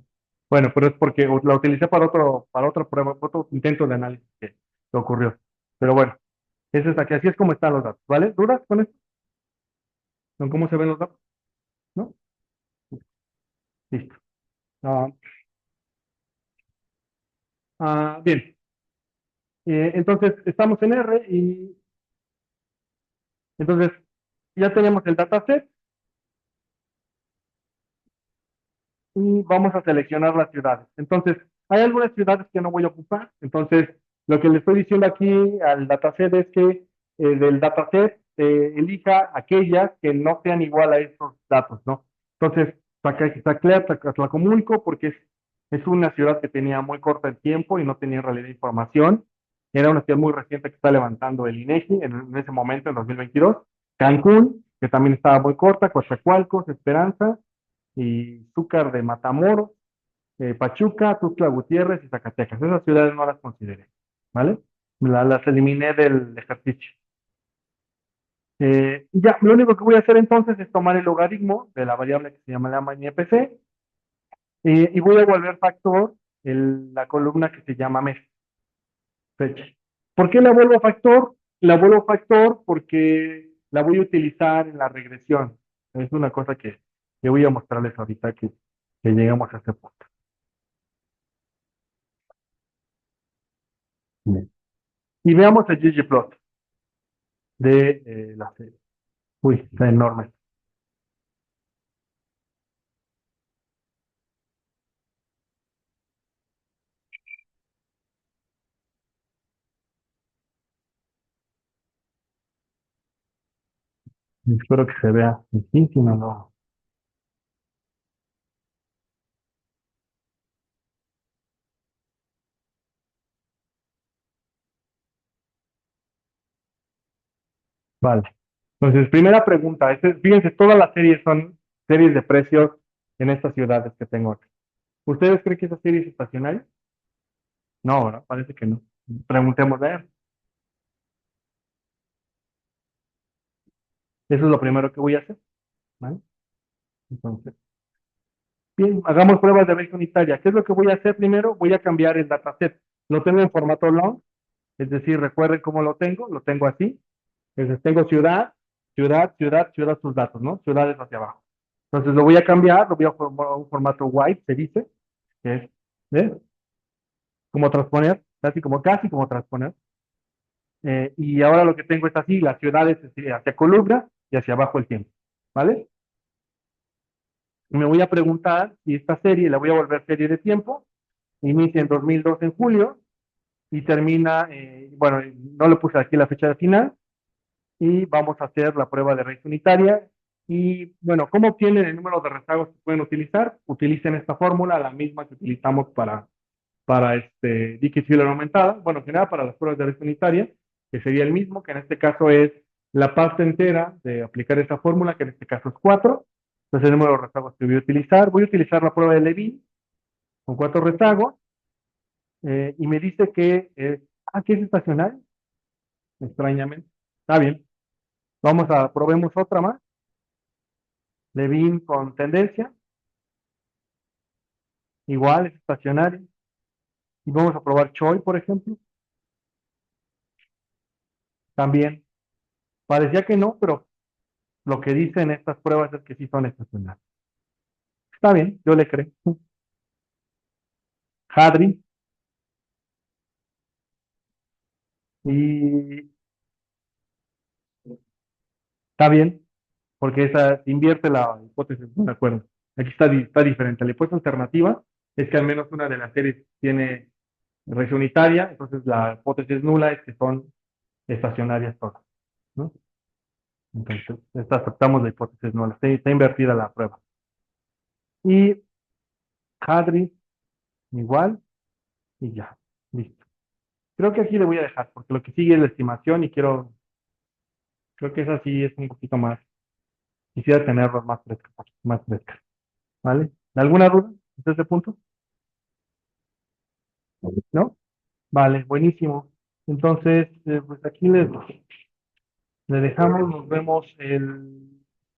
Bueno, pero es porque la utilicé para otra prueba, otro intento de análisis que ocurrió. Pero bueno, aquí, así es como están los datos, ¿vale? ¿Dudas con esto? ¿Con cómo se ven los datos? ¿No? Listo. Ah, bien. Entonces, estamos en R y entonces ya tenemos el dataset y vamos a seleccionar las ciudades. Entonces, hay algunas ciudades que no voy a ocupar. Entonces, lo que le estoy diciendo aquí al dataset es que del dataset elija aquellas que no sean igual a estos datos, ¿no? Entonces, Tlacomulco, porque es una ciudad que tenía muy corto el tiempo y no tenía en realidad información. Era una ciudad muy reciente que está levantando el INEGI en ese momento, en 2022. Cancún, que también estaba muy corta, Coatzacoalcos, Esperanza, y Zúcar de Matamoros, Pachuca, Tuxtla Gutiérrez y Zacatecas. Esas ciudades no las consideré, ¿vale? Las eliminé del ejercicio. Ya, lo único que voy a hacer entonces es tomar el logaritmo de la variable que se llama la INPC y voy a volver factor la columna que se llama mes, fecha. ¿Por qué la vuelvo factor? la vuelvo factor porque la voy a utilizar en la regresión. Es una cosa que voy a mostrarles ahorita que llegamos a este punto. Bien. Y veamos el ggplot de la serie. Uy, está enorme. Espero que se vea. Sí, sí, no, no. Vale. Entonces, primera pregunta. Fíjense, todas las series son series de precios en estas ciudades que tengo aquí. ¿Ustedes creen que esa serie es estacionaria? No, ¿verdad? Parece que no. Preguntemos a él. Eso es lo primero que voy a hacer. ¿Vale? Entonces, bien, hagamos pruebas de red unitaria. ¿Qué es lo que voy a hacer primero? Voy a cambiar el dataset. Lo tengo en formato long, es decir, recuerden cómo lo tengo así. Entonces tengo ciudad, ciudad, ciudad, ciudad, sus datos, ¿no? Ciudades hacia abajo. Entonces lo voy a cambiar, lo voy a formar a un formato white, se dice, que es, ¿ves? Como transponer, casi como transponer. Y ahora lo que tengo es así, las ciudades hacia columna y hacia abajo el tiempo, ¿vale? Me voy a preguntar si esta serie, la voy a volver serie de tiempo, inicia en 2002 en julio y termina, bueno, no le puse aquí la fecha de final, y vamos a hacer la prueba de raíz unitaria. Y bueno, ¿cómo obtienen el número de rezagos que pueden utilizar? Utilicen esta fórmula, la misma que utilizamos para Dickey-Filler aumentada, bueno, en general para las pruebas de raíz unitaria, que sería el mismo, que en este caso es la parte entera de aplicar esa fórmula, que en este caso es 4. Entonces el número de rezagos que voy a utilizar la prueba de Levin con 4 rezagos, y me dice que es estacionario, extrañamente. Está bien. Probemos otra más. Levin con tendencia, igual es estacionario. Y vamos a probar Choi, por ejemplo. También parecía que no, pero lo que dicen estas pruebas es que sí son estacionarios. Está bien, yo le creo. Hadri, y está bien, porque esa invierte la hipótesis, no me acuerdo. Aquí está diferente. La hipótesis alternativa es que al menos una de las series tiene región unitaria, entonces la hipótesis nula es que son estacionarias todas, ¿no? Entonces, aceptamos la hipótesis nula, está invertida la prueba. Y Hadri, igual, y ya, listo. Creo que aquí le voy a dejar, porque lo que sigue es la estimación y creo que esa sí es un poquito más, quisiera tenerlo más frescas, ¿vale? ¿Alguna duda hasta este punto? ¿No? Vale, buenísimo. Entonces, pues aquí le dejamos, nos vemos el